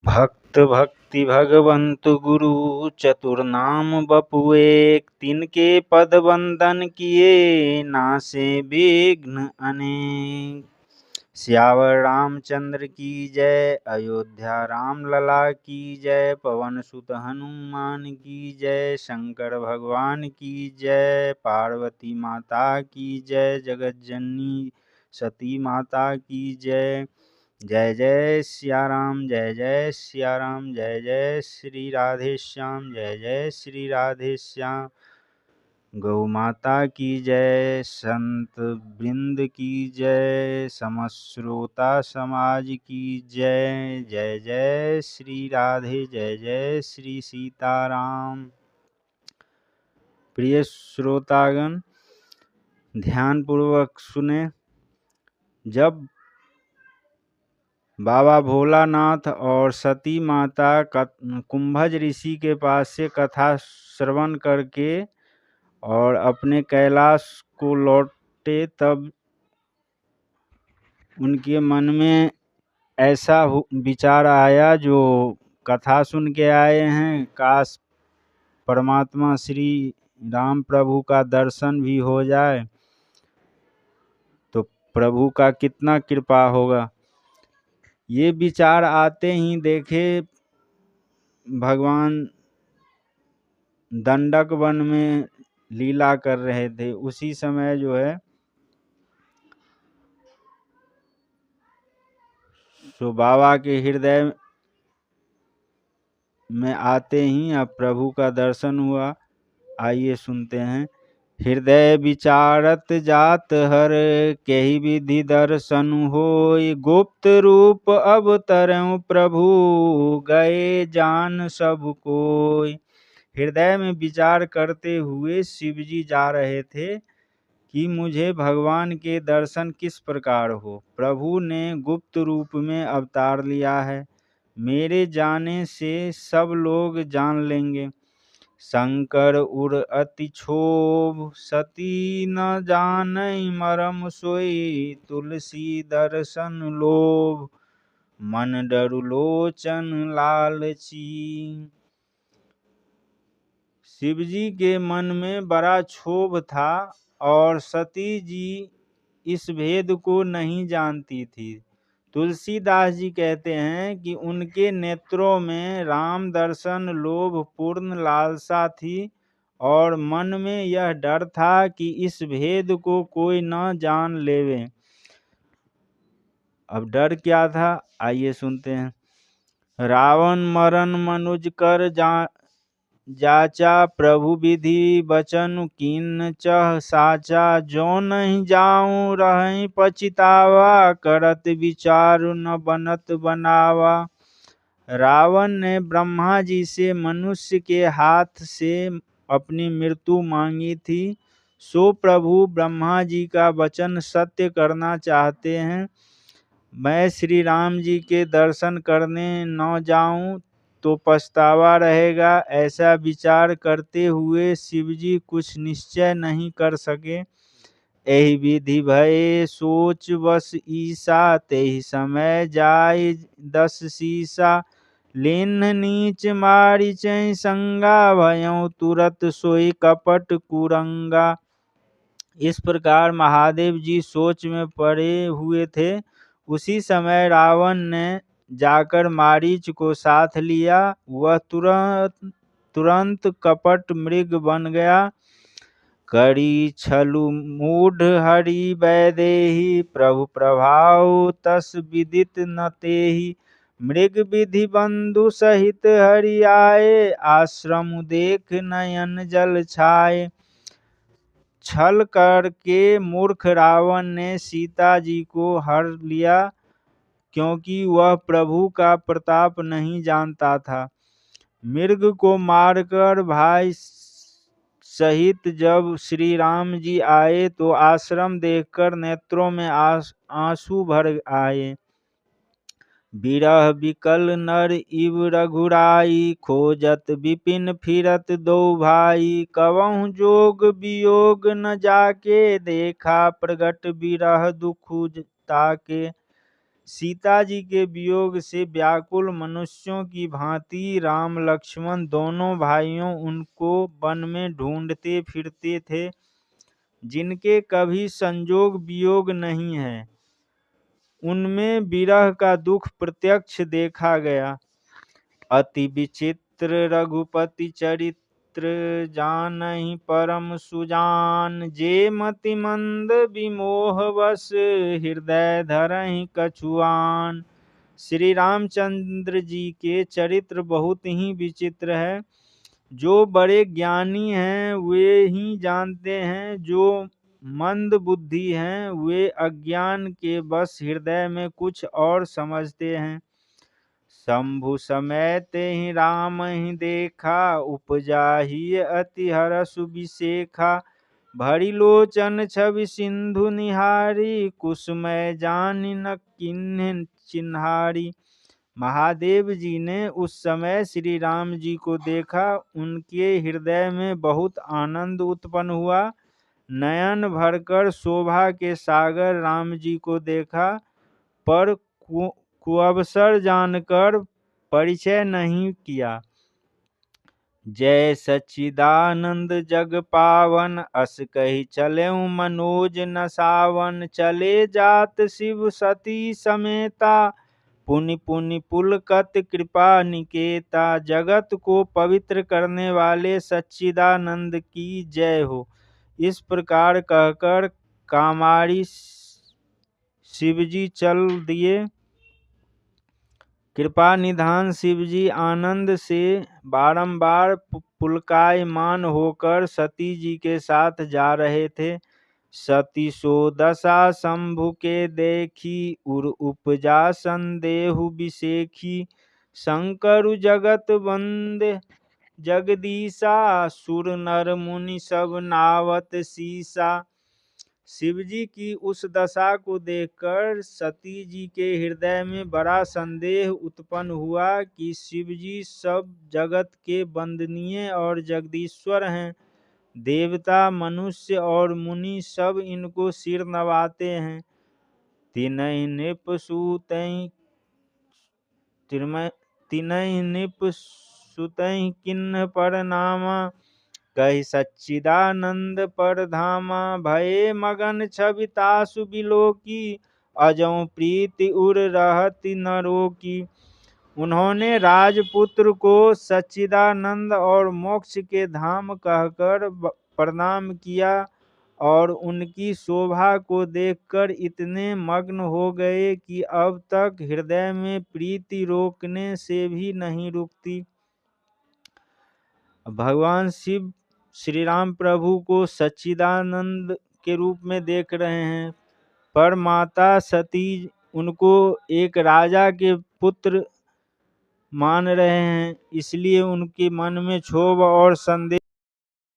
भक्त भक्ति भगवंतु गुरु चतुर्नाम बपु एक, तिनके पद वंदन किए नासे विघ्न अनेक। सियावर रामचंद्र की जय, अयोध्या राम लला की जय, पवन सुत हनुमान की जय, शंकर भगवान की जय, पार्वती माता की जय, जगत जननी सती माता की जय। जय जय सिया राम, जय जय सिया राम, जय जय श्री राधे श्याम, जय जय श्री राधे श्याम। गौ माता की जय, संत वृंद की जय, समस्त श्रोता समाज की जय। जय जय श्री राधे, जय जय श्री सीताराम। प्रिय श्रोतागण, ध्यान पूर्वक सुने। जब बाबा भोलानाथ और सती माता कुंभज ऋषि के पास से कथा श्रवण करके और अपने कैलाश को लौटे, तब उनके मन में ऐसा विचार आया, जो कथा सुन के आए हैं, काश परमात्मा श्री राम प्रभु का दर्शन भी हो जाए तो प्रभु का कितना कृपा होगा। ये विचार आते ही देखे भगवान दंडक वन में लीला कर रहे थे। उसी समय जो है सो बाबा के हृदय में आते ही अब प्रभु का दर्शन हुआ। आइए सुनते हैं। हृदय विचारत जात हर, केहि विधि दर्शन होय, गुप्त रूप अवतरौ प्रभु, गए जान सब कोय। हृदय में विचार करते हुए शिव जी जा रहे थे कि मुझे भगवान के दर्शन किस प्रकार हो। प्रभु ने गुप्त रूप में अवतार लिया है, मेरे जाने से सब लोग जान लेंगे। शंकर उर अति क्षोभ, सती न जानई मरम सोई, तुलसी दर्शन लोभ, मन डरु लोचन लालची। शिव जी के मन में बड़ा क्षोभ था और सती जी इस भेद को नहीं जानती थी। तुलसीदास जी कहते हैं कि उनके नेत्रों में राम दर्शन लोभ पूर्ण लालसा थी और मन में यह डर था कि इस भेद को कोई न जान लेवे। अब डर क्या था, आइए सुनते हैं। रावण मरण मनुज कर जाचा, प्रभु विधि बचन कीन चह साचा, जो नहीं जाऊं रही पछितावा, करत विचार न बनत बनावा। रावण ने ब्रह्मा जी से मनुष्य के हाथ से अपनी मृत्यु मांगी थी। सो प्रभु ब्रह्मा जी का वचन सत्य करना चाहते हैं। मैं श्री राम जी के दर्शन करने न जाऊं तो पछतावा रहेगा। ऐसा विचार करते हुए शिवजी कुछ निश्चय नहीं कर सके। एहि विधि भय सोच बस ईसा, तेहि समय जाय 10 सीसा। लेन नीच मारिच संगा, भयों तुरत सोई कपट कुरंगा। इस प्रकार महादेव जी सोच में पड़े हुए थे। उसी समय रावण ने जाकर मारीच को साथ लिया। वह तुरंत कपट मृग बन गया। करी छलु मूढ़ हरि वैदेही, प्रभु प्रभाव तस विदित न तेहि। मृग विधि बंधु सहित हरि आए, आश्रम देख नयन जल छाए। छल करके मूर्ख रावण ने सीता जी को हर लिया, क्योंकि वह प्रभु का प्रताप नहीं जानता था। मृग को मारकर भाई सहित जब श्री राम जी आए तो आश्रम देखकर नेत्रों में आंसू भर आए। बिरह बिकल नर इव रघुराई, खोजत विपिन फिरत दो भाई। कवहुँ जोग वियोग न जाके, देखा प्रगट बिरह दुखु ताके। सीता जी के वियोग से व्याकुल मनुष्यों की भांति राम लक्ष्मण दोनों भाइयों उनको वन में ढूंढते फिरते थे, जिनके कभी संजोग वियोग नहीं है। उनमें विरह का दुख प्रत्यक्ष देखा गया। अति विचित्र रघुपति चरित्र जानहि परम सुजान, जे मति मंद विमोह वश हृदय धरहि कछुआन। श्री रामचंद्र जी के चरित्र बहुत ही विचित्र है। जो बड़े ज्ञानी हैं वे ही जानते हैं, जो मंद बुद्धि हैं वे अज्ञान के बस हृदय में कुछ और समझते हैं। शंभु समेत ही राम ही देखा, उपजा ही अति हरसु विशेखा। भरी लोचन छवि सिंधु निहारी, कुसुमय जानि न किन्ह चिन्हारी। महादेव जी ने उस समय श्री राम जी को देखा, उनके हृदय में बहुत आनंद उत्पन्न हुआ। नयन भरकर शोभा के सागर राम जी को देखा, पर कुअवसर जानकर परिचय नहीं किया। जय सच्चिदानंद जग पावन, अस कही चलेऊ मनोज न सावन। चले जात शिव सती समेता, पुनि पुनि पुलकत कृपा निकेता। जगत को पवित्र करने वाले सच्चिदानंद की जय हो। इस प्रकार कहकर कामारी शिवजी चल दिए। कृपा निधान शिवजी आनंद से बारंबार पुलकायमान होकर सती जी के साथ जा रहे थे। सती सो दशा शंभु के देखी, उर उपजा संदेहु विशेखी। शंकरु जगत वंद जगदीशा, सुर नर मुनि सब नावत सीसा। शिवजी की उस दशा को देखकर सती जी के हृदय में बड़ा संदेह उत्पन्न हुआ कि शिवजी सब जगत के वंदनीय और जगदीश्वर हैं। देवता मनुष्य और मुनि सब इनको सिर नवाते हैं। तिनहि नृप सुतहि किन्ह परनामा, कहि सच्चिदानंद पर धामा। भये मगन छवि तासु बिलोकी, अजौ प्रीति उर रहति न रोकी। उन्होंने राजपुत्र को सच्चिदानंद और मोक्ष के धाम कहकर प्रणाम किया और उनकी शोभा को देखकर इतने मग्न हो गए कि अब तक हृदय में प्रीति रोकने से भी नहीं रुकती। भगवान शिव श्री राम प्रभु को सच्चिदानंद के रूप में देख रहे हैं, पर माता सती उनको एक राजा के पुत्र मान रहे हैं, इसलिए उनके मन में क्षोभ और संदेह